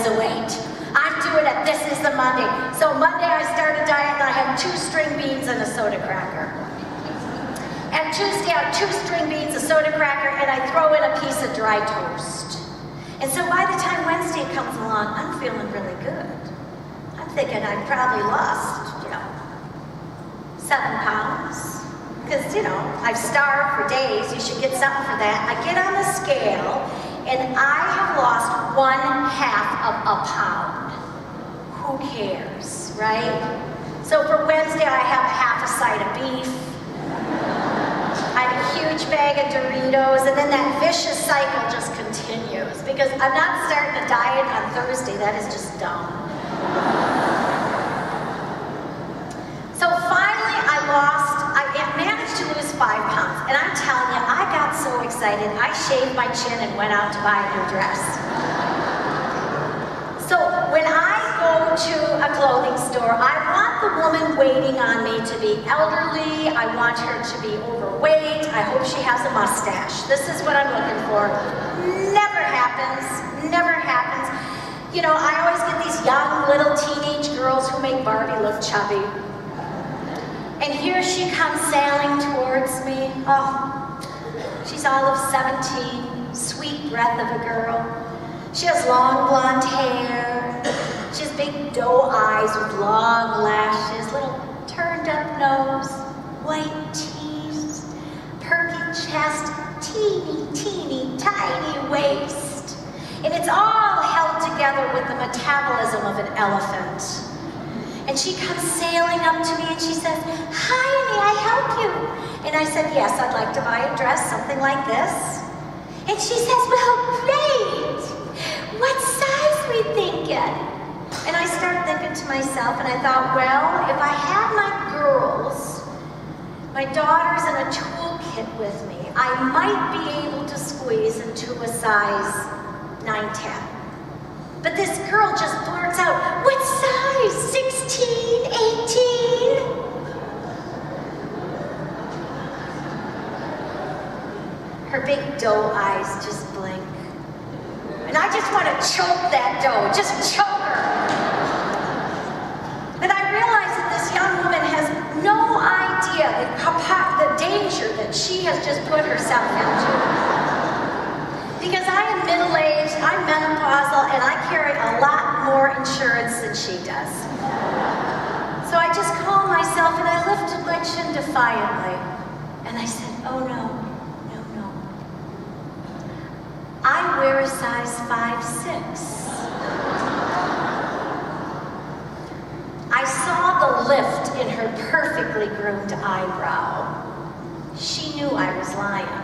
lose the weight. I'm doing it. This is the Monday. So Monday I start a diet and I have 2 string beans and a soda cracker. And Tuesday I have 2 string beans, a soda cracker, and I throw in a piece of dry toast. And so by the time Wednesday comes along, I'm feeling really good. I'm thinking I've probably lost, 7 pounds. Because, I've starved for days. You should get something for that. I get on the scale, and I have lost 1/2 of a pound. Who cares, right? So for Wednesday, I have half a side of beef. I have a huge bag of Doritos, and then that vicious cycle just continues. Because I'm not starting a diet on Thursday. That is just dumb. So finally, I managed to lose 5 pounds. And I'm telling you, I got so excited, I shaved my chin and went out to buy a new dress. So when I go to a clothing store, I want the woman waiting on me to be elderly. I want her to be overweight. I hope she has a mustache. This is what I'm looking for. Never happens. Never happens. I always get these young little teenage girls who make Barbie look chubby. And here she comes sailing towards me. Oh, she's all of 17, sweet breath of a girl. She has long blonde hair. She has big doe eyes with long lashes, little turned up nose, white teeth, perky chest, teeny, teeny, tiny waist. And it's all held together with the metabolism of an elephant. And she comes sailing up to me and she says, "Hi, may I help you?" And I said, "Yes, I'd like to buy a dress, something like this." And she says, "Well, great. What size we thinking?" And I started thinking to myself, and I thought, well, if I had my girls, my daughters in a toolkit with me, I might be able to squeeze into a size 9-10. But this girl just blurts out, "What size? 16, 18? Her big doe eyes just blink. And I just want to choke that doe, just choke her. And I realize that this young woman has no idea the danger that she has just put herself into. Because I am middle-aged, I'm menopausal, and I carry a lot more insurance than she does. So I just calmed myself and I lifted my chin defiantly. And I said, "Oh no, no, no. I wear a size 5'6". I saw the lift in her perfectly groomed eyebrow. She knew I was lying.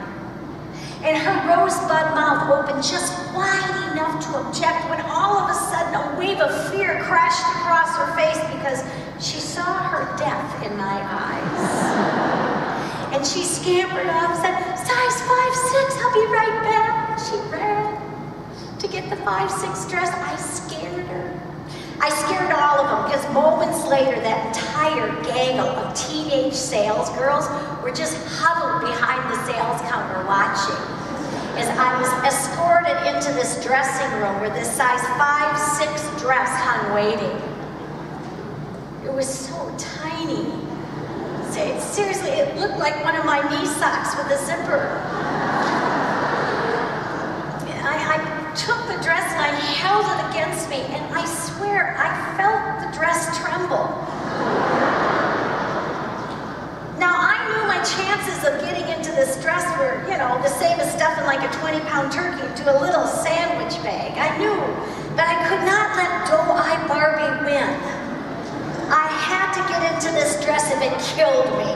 And her rosebud mouth opened just wide enough to object when all of a sudden a wave of fear crashed across her face because she saw her death in my eyes. And she scampered off and said, "Size 5'6", I'll be right back." She ran to get the 5'6" dress. I scared her. I scared all of them because moments later that entire gaggle of teenage sales girls were just huddled behind the sales counter watching as I was escorted into this dressing room where this size 5'6" dress hung waiting. It was so tiny. Seriously, it looked like one of my knee socks with a zipper. I took the dress and I held it against me, and I swear I felt the dress tremble. Now I knew my chances of getting into this dress were, the same as stuffing like a 20-pound turkey into a little sandwich bag. I knew, but I could not let doe-eyed Barbie win. I had to get into this dress if it killed me.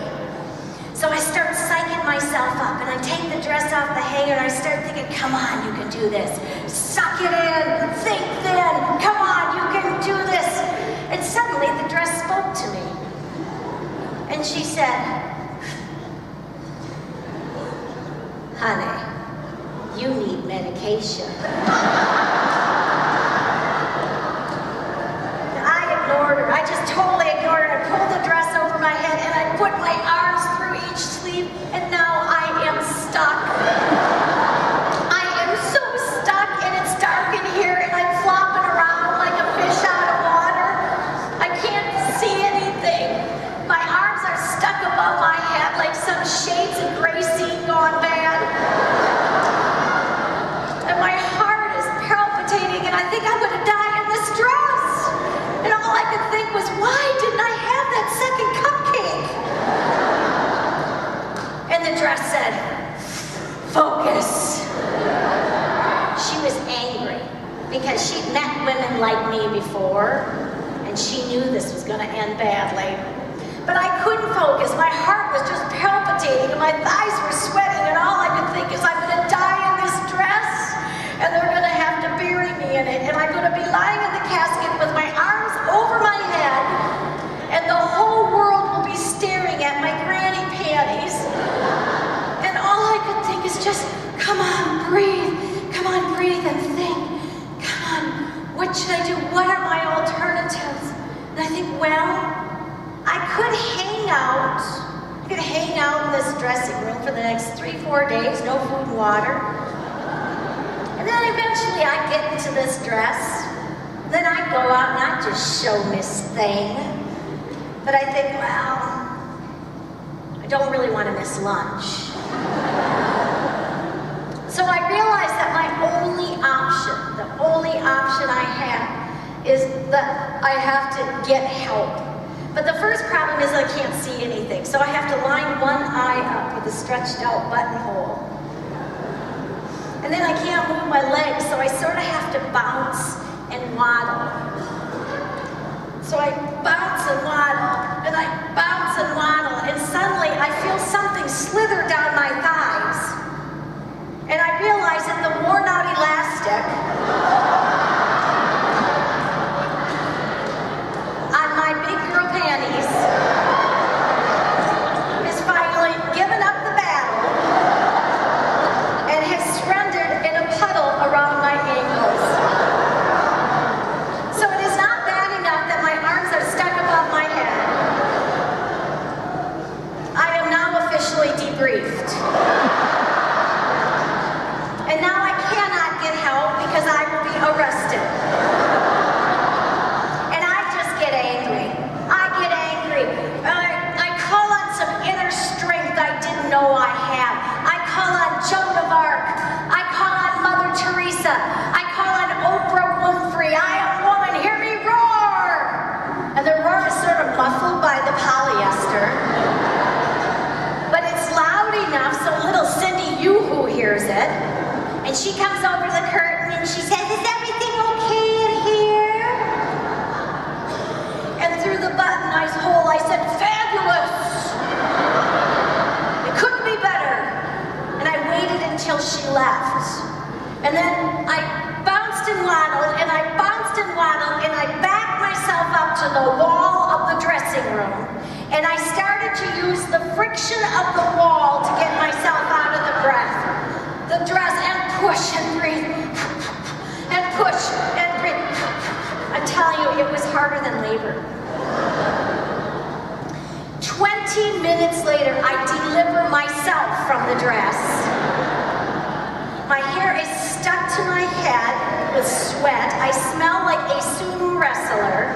So I start psyching myself up, and I take the dress off the hanger, and I start thinking, "Come on, you can do this. Suck it in, think thin, come on, you can do this." And suddenly the dress spoke to me. And she said, "Honey, you need medication." I ignored her. I just totally ignored her. I pulled the dress over my head and I put my arms through each sleeve, and now I am stuck. I am so stuck, and it's dark in here, and I'm flopping around. dress said, "Focus." She was angry because she'd met women like me before, and she knew this was going to end badly. But I couldn't focus. My heart was just palpitating, and my thighs were sweating, and all I could think is, I'm going to die in this dress, and they're going to have to bury me in it, and I'm going to be lying in the casket with my arms over my head, and the whole world will be staring at my granny panties. And all I could think is just, come on, breathe. Come on, breathe and think. Come on, what should I do? What are my alternatives? And I think, well, I could hang out. I could hang out in this dressing room for the next 3-4 days, no food and water. And then eventually I'd get into this dress. Then I'd go out and I'd just show Miss Thing. But I think, well, I don't really want to miss lunch. So I realized that my only option I have is that I have to get help. But the first problem is I can't see anything. So I have to line one eye up with a stretched out buttonhole. And then I can't move my legs, so I sort of have to bounce and waddle. So I bounce and waddle, and I bounce and waddle, and suddenly I feel something slither down my thighs. And I realize that the worn out elastic on my big girl panties has finally given up the battle and has surrendered in a puddle around my ankles. So it is not bad enough that my arms are stuck above my head. I am now officially debriefed. And now I cannot get help because I will be arrested. And I just get angry. I get angry. I call on some inner strength I didn't know I had. I call on Joan of Arc. I call on Mother Teresa. I call on Oprah Winfrey. I am woman, hear me roar! And the roar is sort of muffled by the polyester. But it's loud enough so little Cindy Yoo-Hoo hears it. And she comes over the curtain and she says, "Is everything okay in here?" And through the buttonized hole I said, "Fabulous! It couldn't be better." And I waited until she left. And then I bounced and waddled, and I bounced and waddled, and I backed myself up to the wall of the dressing room. And I started to use the friction of the wall to get myself out of the dress, and push and breathe, and push and breathe. I'm telling you, it was harder than labor. 20 minutes later, I deliver myself from the dress. My hair is stuck to my head with sweat. I smell like a sumo wrestler.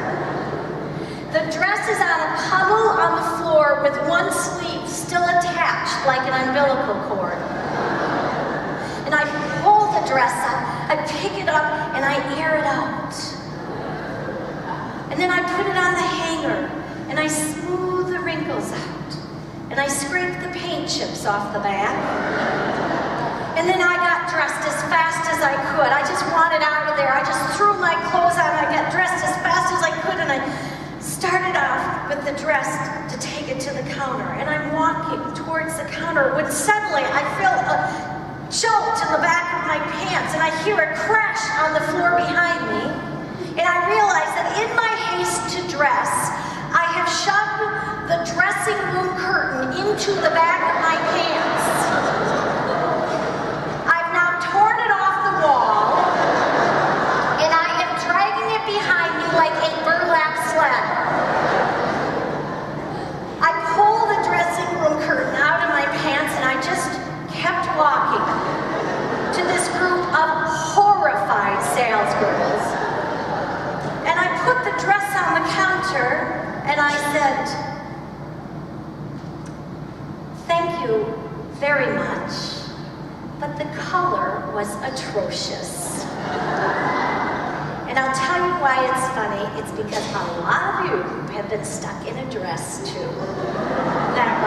The dress is on a puddle on the floor with one sleeve still attached like an umbilical cord. And I pull the dress up, I pick it up, and I air it out. And then I put it on the hanger, and I smooth the wrinkles out. And I scrape the paint chips off the back. And then I got dressed as fast as I could. I just wanted out of there. I just threw my clothes on, I got dressed as fast as I could, and I started off with the dress to take it to the counter. And I'm walking towards the counter when suddenly I feel a jolt in the back of my pants, and I hear a crash on the floor behind me, and I realize that in my haste to dress, I have shoved the dressing room curtain into the back of my pants. I've now torn it off the wall, and I am dragging it behind me like a burlap sled. I pull the dressing room curtain out of my pants, and I just kept walking to this group of horrified salesgirls. And I put the dress on the counter and I said, "Thank you very much, but the color was atrocious." And I'll tell you why it's funny. It's because a lot of you have been stuck in a dress too. Isn't that